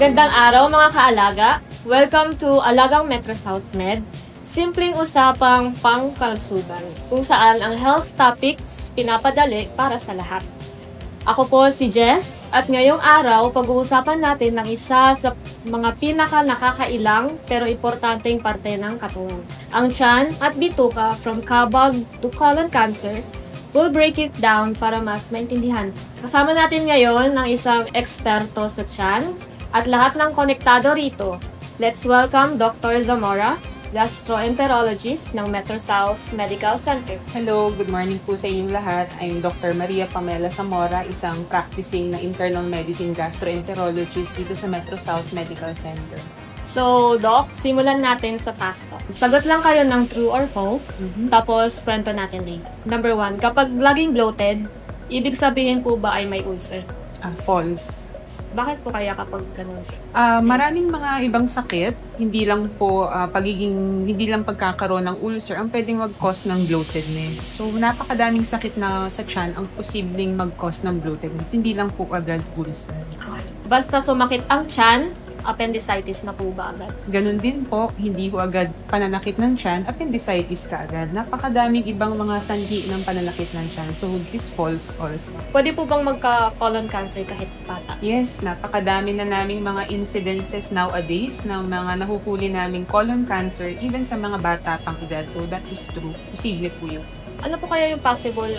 Magandang araw mga kaalaga! Welcome to Alagang Metro South Med, simpleng usapang pangkalusugan, kung saan ang health topics pinapadali para sa lahat. Ako po si Jess at ngayong araw pag-uusapan natin ng isa sa mga pinaka-nakakailang pero importanteng parte ng katawan. Ang tiyan at bituka from kabag to colon cancer. We'll break it down para mas maintindihan. Kasama natin ngayon ng isang eksperto sa tiyan at lahat ng konektado rito. Let's welcome Dr. Zamora, gastroenterologist ng Metro South Medical Center. Hello, good morning po sa inyong lahat. I'm Dr. Maria Pamela Zamora, isang practicing na internal medicine gastroenterologist dito sa Metro South Medical Center. So, Doc, simulan natin sa fast talk. Sagot lang kayo ng true or false, tapos kwento natin later. Number 1, kapag laging bloated, ibig sabihin po ba ay may ulcer? False. Bakit po kaya kapag ganun? Maraming mga ibang sakit, hindi lang po hindi lang pagkakaroon ng ulcer ang pwedeng mag-cause ng bloatedness. So, napakadaming sakit na sa tiyan ang posibleng mag-cause ng bloatedness, hindi lang po agad ulcer. Basta sumakit ang tiyan, appendicitis na po ba agad? Ganun din po, hindi po agad pananakit ng tiyan, appendicitis ka agad. Napakadaming ibang mga sanhi ng pananakit ng tiyan. So, this is false also. Pwede po bang magka-colon cancer kahit bata? Yes, napakadami na naming mga incidences nowadays ng mga nahuhuli naming colon cancer even sa mga bata pang edad. So, that is true. Posible po yun. Ano po kaya yung possible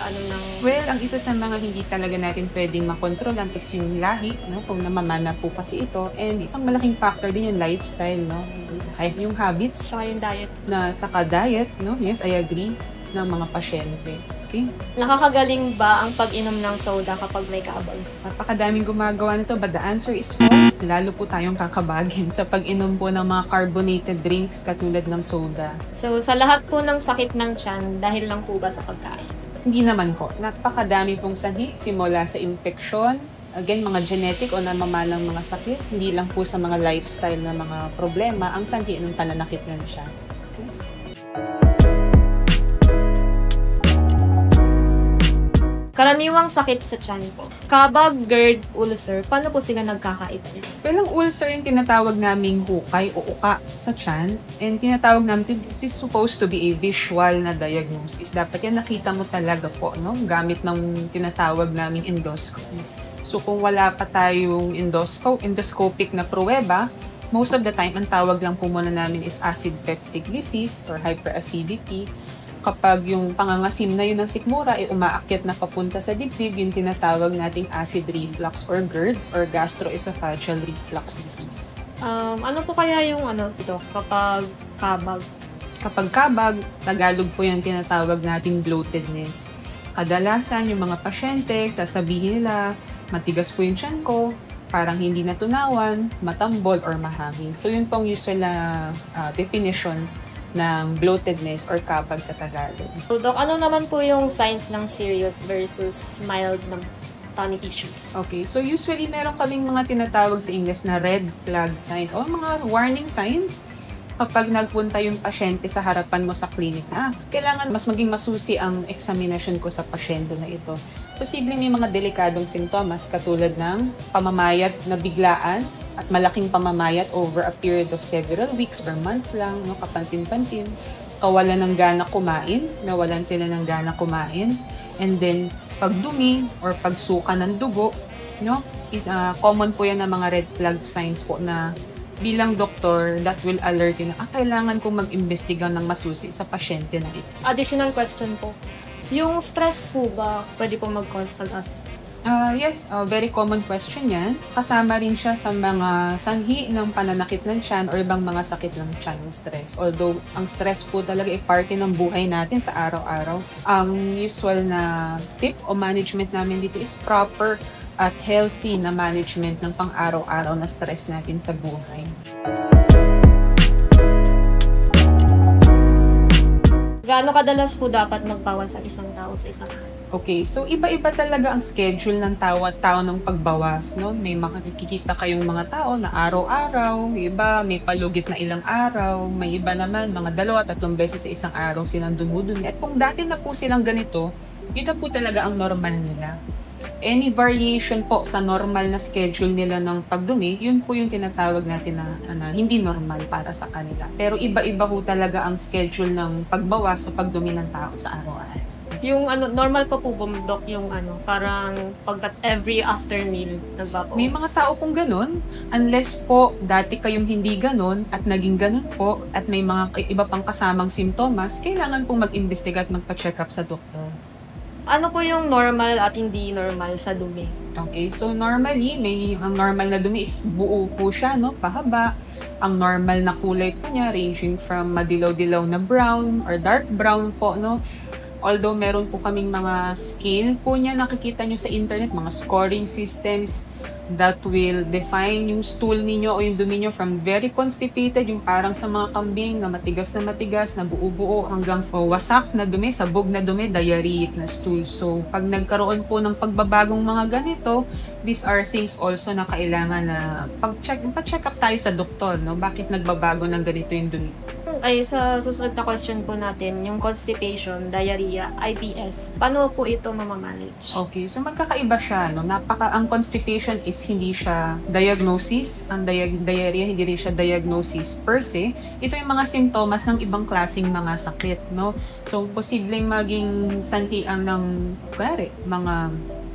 Well, ang isa sa mga hindi talaga natin pwedeng makontrolan is yung lahi, no? Kung namamana po kasi ito. And isang malaking factor din yung lifestyle, no? Yung habits. Saka yung diet. Saka diet, no? Yes, I agree, ng mga pasyente. Okay? Nakakagaling ba ang pag-inom ng soda kapag may kabag? Napakadaming gumagawa nito, but the answer is false. Lalo po tayong kakabagin sa pag-inom po ng mga carbonated drinks katulad ng soda. So, sa lahat po ng sakit ng tiyan, dahil lang po ba sa pagkain? Hindi naman po. Napakadami pong sanhi, simula sa infeksyon, again, mga genetic o namamalang mga sakit, hindi lang po sa mga lifestyle na mga problema, ang sanhi ng pananakit ng tiyan. Okay? Karaniwang sakit sa tiyan po. Kabag, GERD, ulcer, paano po sila nagkakaiba? Well, ang ulcer yung tinatawag naming hukay o uka sa tiyan. And tinatawag namin, this is supposed to be a visual na diagnosis. Dapat yan nakita mo talaga po, no? Gamit ng tinatawag naming endoscopy. So kung wala pa tayong endoscopic na pruweba, most of the time, ang tawag lang po muna namin is acid peptic disease or hyperacidity. Kapag yung pangangasim na yun ng sikmura ay umaakyat na papunta sa dibdib, yung tinatawag nating acid reflux or GERD or gastroesophageal reflux disease. Ano po kaya yung kapag kabag? Kapag kabag, Tagalog po yung tinatawag nating bloatedness. Kadalasan yung mga pasyente, sasabihin nila, matigas po yung tiyan ko, parang hindi natunawan, matambol or mahangin. So yun pong usual na definition ng bloatedness or kabag sa Tagalog. So, Doc, ano naman po yung signs ng serious versus mild ng tummy issues? Okay, so usually meron kaming mga tinatawag sa English na red flag signs o mga warning signs kapag nagpunta yung pasyente sa harapan mo sa clinic. Kailangan mas maging masusi ang examination ko sa pasyente na ito. Posibleng may mga delikadong sintomas katulad ng pamamayat na biglaan, at malaking pamamayat over a period of several weeks or months lang, no, kapansin-pansin, kawalan ng gana kumain, nawalan sila ng gana kumain, and then pagdumi or pagsuka ng dugo, no, is common po yan ng mga red flag signs po na bilang doktor that will alert you na kailangan kong mag-imbestiga ng masusi sa pasyente na ito. Additional question po. Yung stress po ba pwede po mag-cause sa gastro? Yes, very common question yan. Kasama rin siya sa mga sanhi ng pananakit ng tiyan or ibang mga sakit ng tiyan, stress. Although, ang stress po talaga ay parte ng buhay natin sa araw-araw. Ang usual na tip o management namin dito is proper at healthy na management ng pang-araw-araw na stress natin sa buhay. Gaano kadalas po dapat magbawas ang isang tao sa isang araw? Okay, so iba-iba talaga ang schedule ng tao ng pagbawas, no? May makikita kayong mga tao na araw-araw, may iba may palugit na ilang araw, may iba naman mga 2-3 beses sa isang araw silang dumudumi. At kung dati na po silang ganito, yun na po talaga ang normal nila. Any variation po sa normal na schedule nila ng pagdumi, yun po yung tinatawag natin na hindi normal para sa kanila. Pero iba-iba po talaga ang schedule ng pagbawas o pagdumi ng tao sa araw-araw. Yung normal pa po bumdok yung parang pagkat every after meal nagbabawas. May mga tao pong ganun, unless po dati kayong hindi ganun at naging ganun po at may mga iba pang kasamang simptomas, kailangan pong mag-imbestiga at magpa-check up sa doktor. Ano po yung normal at hindi normal sa dumi? Okay, so normally, ang normal na dumi is buo po siya, no? Pahaba. Ang normal na kulay po niya, ranging from madilaw-dilaw na brown or dark brown po, no? Although meron po kaming mga scale po niya, nakikita nyo sa internet, mga scoring systems that will define yung stool ninyo o yung dumi nyo from very constipated, yung parang sa mga kambing na matigas, na buo-buo, hanggang sa wasak na dumi, sabog na dumi, diarrheic na stool. So, pag nagkaroon po ng pagbabagong mga ganito, these are things also na kailangan na pa-check up tayo sa doktor, no? Bakit nagbabago ng ganito yung dumi? Ay, sa susunod na question po natin, yung constipation, diarrhea, IBS, paano po ito mamamanage? Okay, so magkakaiba siya, no? Ang constipation is hindi siya diagnosis, ang diarrhea hindi rin siya diagnosis per se. Ito yung mga simptomas ng ibang klaseng mga sakit, no? So, posibleng maging santian ng, mga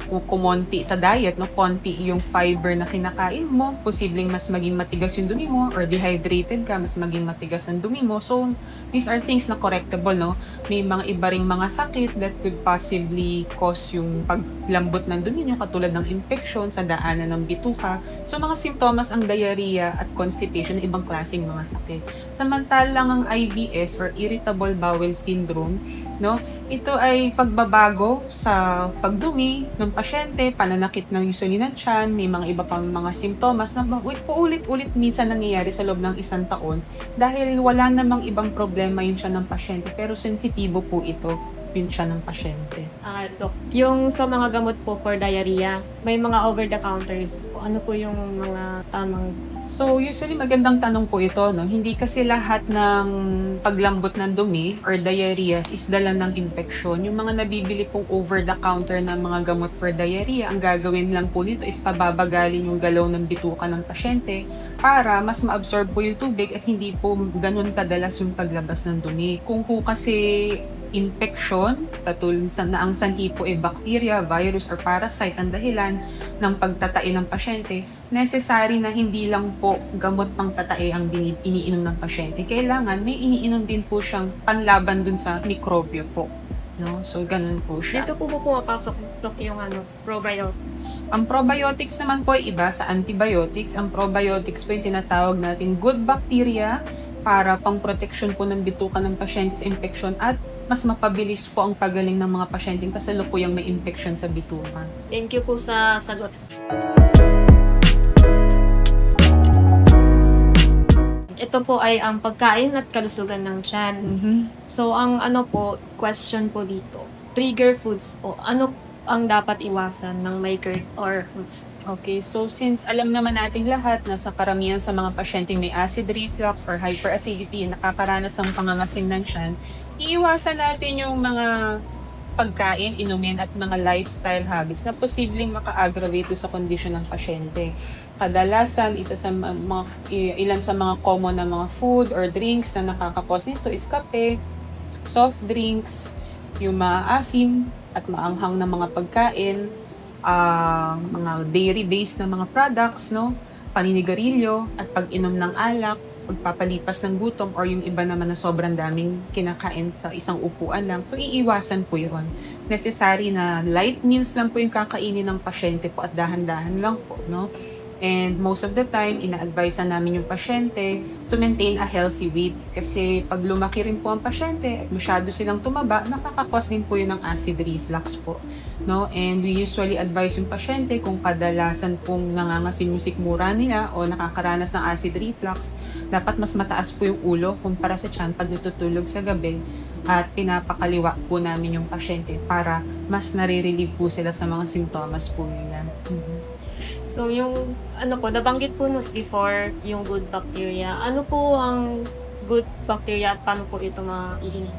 kumonti sa diet, no? Konti yung fiber na kinakain mo, posibleng mas maging matigas yung dumi mo, or dehydrated ka, mas maging matigas ang dumi mo. So, these are things na correctable, no? May mga iba ring mga sakit that could possibly cause yung paglambot ng dumi nyo, katulad ng infection sa daanan ng bituka. So, mga simptomas ang diarrhea at constipation ng ibang klaseng mga sakit. Samantalang ang IBS or irritable bowel syndrome, no? Ito ay pagbabago sa pagdumi ng pasyente, pananakit ng usually ng tiyan, may mga iba pang mga simptomas na paulit-ulit minsan nangyayari sa loob ng isang taon dahil wala namang ibang problema yung tiyan ng pasyente, pero sensitibo po ito yung tiyan ng pasyente. Dok, yung sa mga gamot po for diarrhea, may mga over-the-counters po. Ano po yung mga tamang... So, usually magandang tanong po ito, no? Hindi kasi lahat ng paglambot ng dumi or diarrhea is dala ng infeksyon. Yung mga nabibili pong over-the-counter na mga gamot for diarrhea, ang gagawin lang po nito is pababagalin yung galaw ng bituka ng pasyente para mas ma-absorb po yung tubig at hindi po ganun kadalas yung paglabas ng dumi. Kung po kasi infection, katulad na ang sanhi po ay bacteria, virus, or parasite ang dahilan ng pagtatae ng pasyente, necessary na hindi lang po gamot pang tatae ang iniinom ng pasyente. Kailangan may iniinom din po siyang panlaban dun sa mikrobyo po. No? So, ganun po siya. Dito po pumapasok yung probiotics. Ang probiotics naman po ay iba sa antibiotics. Ang probiotics po yung tinatawag natin good bacteria para pang protection po ng bituka ng pasyente sa infection at mas mapabilis po ang pagaling ng mga pasyenteng kasalukuyang may infection sa bituka. Thank you po sa sagot. Ito po ay ang pagkain at kalusugan ng tiyan. So, ang question po dito, trigger foods po. Ano ang dapat iwasan ng may GERD or foods? Okay, so since alam naman nating lahat na sa karamihan sa mga pasyenteng may acid reflux or hyperacidity nakakaranas ng pangangasim ng tiyan, iiwasan natin yung mga pagkain, inumin at mga lifestyle habits na posibleng maka-aggravate sa kondisyon ng pasyente. Kadalasan, ilan sa mga common na mga food or drinks na nakakapos nito is kape, soft drinks, yung maasim at maanghang na mga pagkain, mga dairy-based na mga products, no? Paninigarilyo at pag-inom ng alak, pagpapalipas ng gutom or yung iba naman na sobrang daming kinakain sa isang upuan lang. So, iiwasan po yun. Necessary na light meals lang po yung kakainin ng pasyente po at dahan-dahan lang po, no? And most of the time, ina-advise na namin yung pasyente to maintain a healthy weight. Kasi pag lumaki rin po ang pasyente at masyado silang tumaba, nakakakos din po yun ng acid reflux po. No? And we usually advise yung pasyente kung kadalasan pong nangangasim yung sikmura nila o nakakaranas ng acid reflux, dapat mas mataas po yung ulo kumpara sa tiyan pag natutulog sa gabi at pinapakaliwa po namin yung pasyente para mas nare-relieve po sila sa mga simptomas po nila. So, yung nabanggit po before yung good bacteria. Ano po ang good bacteria at paano po ito maiinom?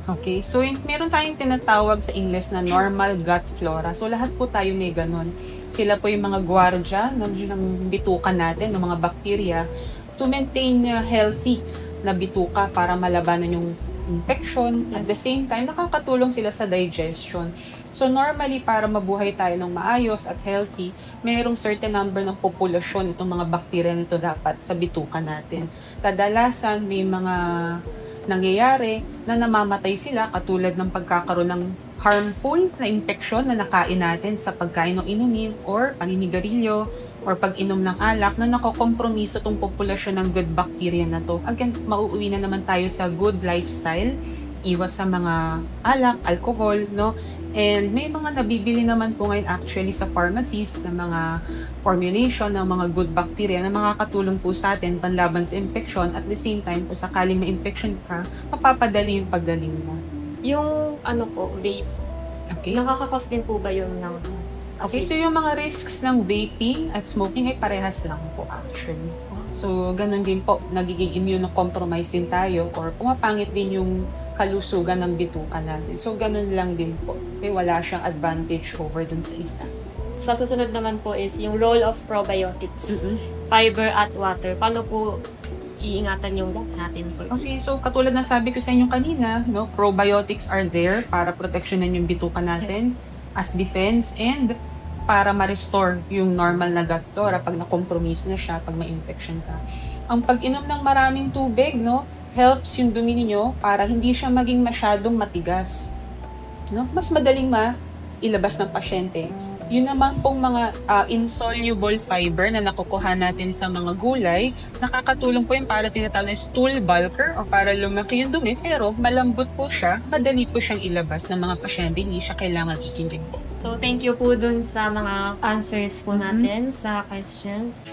Okay, so meron tayong tinatawag sa English na normal gut flora. So lahat po tayo may ganun. Sila po yung mga gwardiya ng bituka natin, ng mga bacteria, to maintain healthy na bituka para malabanan yung infection. At the same time, nakakatulong sila sa digestion. So normally, para mabuhay tayo ng maayos at healthy, mayroong certain number ng populasyon itong mga bacteria nito dapat sa bituka natin. Kadalasan, may mga nangyayari na namamatay sila katulad ng pagkakaroon ng harmful na infection na nakain natin sa pagkain ng inumin or paninigarilyo or pag-inom ng alak na nakokompromiso itong populasyon ng good bacteria na to. Again, mauuwi na naman tayo sa good lifestyle, iwas sa mga alak, alcohol, no? And may mga nabibili naman po ngayon actually sa pharmacies na mga formulation ng mga good bacteria na makakatulong po sa atin panlaban sa infection. At the same time, kung sakaling may infection ka, mapapadali yung paggaling mo. Yung vape, Okay? nakakakos din po ba yun ng Okay, so yung mga risks ng vaping at smoking ay parehas lang po actually. So, ganun din po, nagiging immunocompromised din tayo or pumapangit din yung kalusugan ng bituka natin. So, ganun lang din po. Okay, wala siyang advantage over dun sa isa. Sa susunod naman po is yung role of probiotics, fiber at water. Paano po iingatan yung gut natin po? Okay, so katulad na sabi ko sa inyo kanina, no, probiotics are there para proteksyonan yung bituka natin as defense and para ma-restore yung normal na gut flora pag na-compromise na siya, pag may infection ka. Ang pag-inom ng maraming tubig, no, helps yung dumi ninyo para hindi siya maging masyadong matigas. No? Mas madaling ilabas ng pasyente. Yun naman pong mga insoluble fiber na nakukuha natin sa mga gulay, nakakatulong po yun para tinatawag na stool bulker o para lumaki yung dumi, pero malambot po siya, madali po siyang ilabas ng mga pasyente, hindi siya kailangan ikinig po. So, thank you po dun sa mga answers po natin sa questions.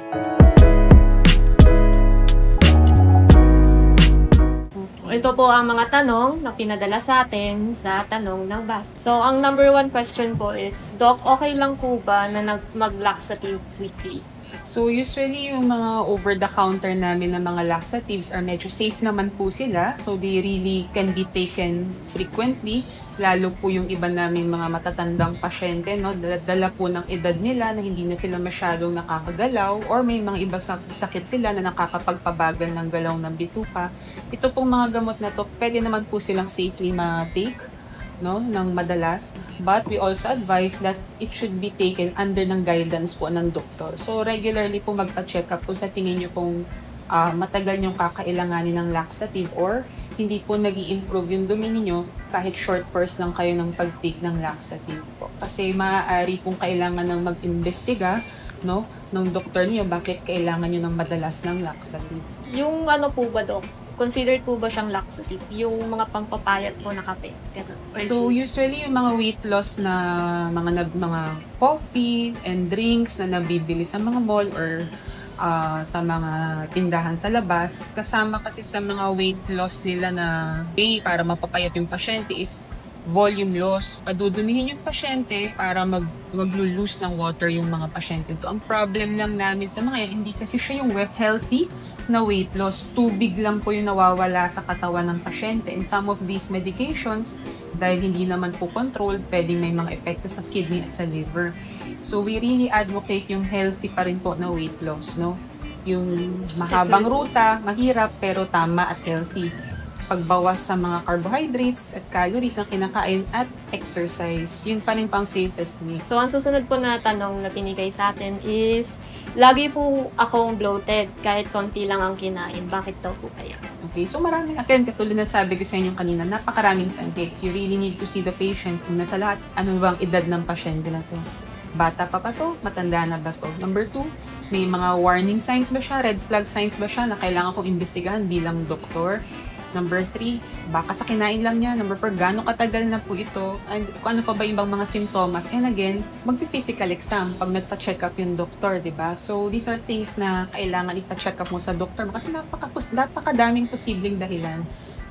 Ito po ang mga tanong na pinadala sa atin sa tanong ng base. So, ang number 1 question po is, Doc, okay lang po ba na mag-laxative weekly? So, usually yung mga over-the-counter namin na mga laxatives are medyo safe naman po sila. So, they really can be taken frequently. Lalo po yung iba naming mga matatandang pasyente, no? Dala po ng edad nila na hindi na sila masyadong nakakagalaw or may mga iba sakit sila na nakakapagpabagal ng galaw ng bituka. Ito pong mga gamot na to, pwede naman po silang safely ma-take, no, ng madalas. But we also advise that it should be taken under ng guidance po ng doktor. So regularly po magpa-check up po sa tingin nyo pong matagal nyong kakailanganin ng laxative or hindi po nag-i-improve yung dumi niyo kahit short course lang kayo ng pag-take ng laxative po. Kasi maaari pong kailangan ng mag-imbestiga, no, ng doktor niyo bakit kailangan niyo ng madalas ng laxative. Yung po ba, Doc? Considered po ba siyang laxative? Yung mga pampapayat po na kape? So usually yung mga weight loss na mga coffee and drinks na nabibili sa mga mall or sa mga tindahan sa labas, kasama kasi sa mga weight loss nila na way para mapapayat yung pasyente is volume loss. Padudumihin yung pasyente para mag-lose ng water yung mga pasyente. Ito ang problem lang namin sa mga yan, hindi kasi siya yung healthy na weight loss. Tubig lang po yung nawawala sa katawan ng pasyente. And some of these medications, dahil hindi naman po controlled, pwedeng may mga epekto sa kidney at sa liver. So we really advocate yung healthy pa rin po na weight loss, no? Yung mahabang ruta, mahirap pero tama at healthy. Pagbawas sa mga carbohydrates at calories na kinakain at exercise. Yun pa rin pang safest way. So, ang susunod po na tanong na pinigay sa atin is, lagi po akong bloated kahit konti lang ang kinain. Bakit daw po kaya? Okay, so maraming, again, katulad na sabi ko sa inyo kanina, napakaraming sakit. You really need to see the patient. Una sa lahat, ano bang edad ng pasyente na to? Bata pa to? Matanda na ba to? Number 2, may mga warning signs ba siya? Red flag signs ba siya na kailangan kong imbestigahan bilang doktor? Number 3, baka sa kinain lang niya. Number 4, gaano katagal na po ito? And kung ano pa ba ibang mga simptomas? And again, magpi-physical exam pag nagpa-check up yung doktor, di ba? So, these are things na kailangan ipa-check up mo sa doktor kasi napakadaming posibleng dahilan.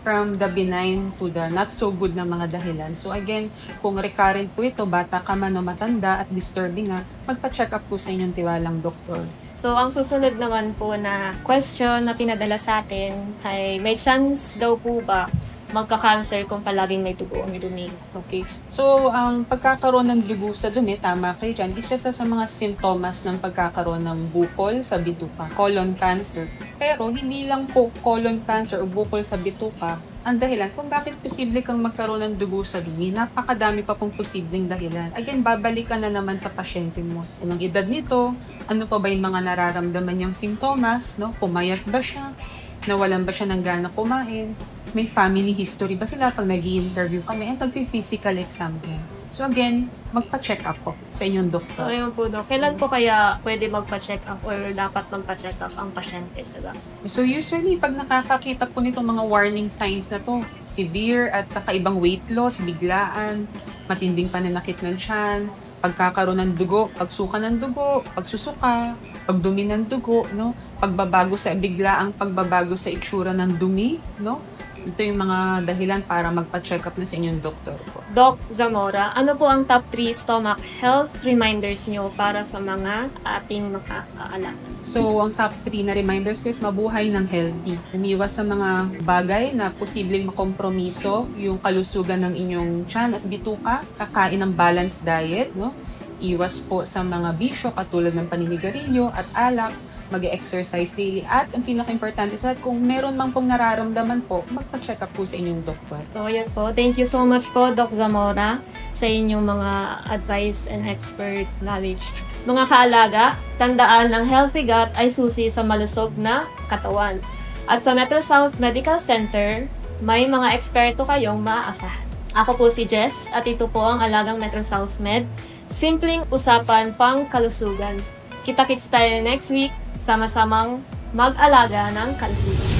From the benign to the not so good na mga dahilan. So again, kung recurrent po ito, bata ka man o matanda at disturbing nga, magpa-check up po sa inyong tiwalang doktor. So, ang susunod naman po na question na pinadala sa atin ay may chance daw po ba magka-cancer kung palaging may dugo ang dumi. Okay. So, ang pagkakaroon ng dugo sa dumi, tama kayo dyan, isa sa mga sintomas ng pagkakaroon ng bukol sa bituka, colon cancer. Pero, hindi lang po colon cancer o bukol sa bituka ang dahilan kung bakit posible kang magkaroon ng dugo sa dumi. Napakadami pa pong posibleng dahilan. Again, babalikan na naman sa pasyente mo. Anong edad nito? Ano pa ba yung mga nararamdaman niyang simptomas? No? Pumayat ba siya? Nawalan ba siya ng gana kumain? May family history ba sila pag nag-i-interview kami? And pag-physical exam din. So again, magpa-check up po sa inyong So, doktor. ayun po, Dok. Kailan po kaya pwede magpa-check up or dapat magpa-check up ang pasyente sa gastro? So usually, pag nakakakita po nitong mga warning signs na to, severe at kakaibang weight loss, biglaan, matinding pananakit ng tiyan, pagkakaroon ng dugo, pagsuka ng dugo, pagsusuka, pagdumi ng dugo, no? Pagbabago sa biglaang pagbabago sa itsura ng dumi, no? Ito yung mga dahilan para magpa-check up na sa inyong doktor po. Doc Zamora, ano po ang top 3 stomach health reminders nyo para sa mga ating makakaalam? So, ang top 3 na reminders ko is mabuhay ng healthy. Umiwas sa mga bagay na posibleng makompromiso yung kalusugan ng inyong tiyan at bituka. Kakain ng balanced diet, no? Iwas po sa mga bisyo katulad ng paninigarilyo at alak. Mag-exercise daily. At ang pinaka-importante sa kung meron mang pong nararamdaman po, magpa-check up po sa inyong doktor. So, yan po. Thank you so much po, Doc Zamora, sa inyong mga advice and expert knowledge. Mga kaalaga, tandaan ang healthy gut ay susi sa malusog na katawan. At sa Metro South Medical Center, may mga eksperto kayong maaasahan. Ako po si Jess at ito po ang Alagang Metro South Med. Simpleng usapan pang kalusugan. Kita-kits tayo next week, sama-samang mag-alaga ng kalusugan.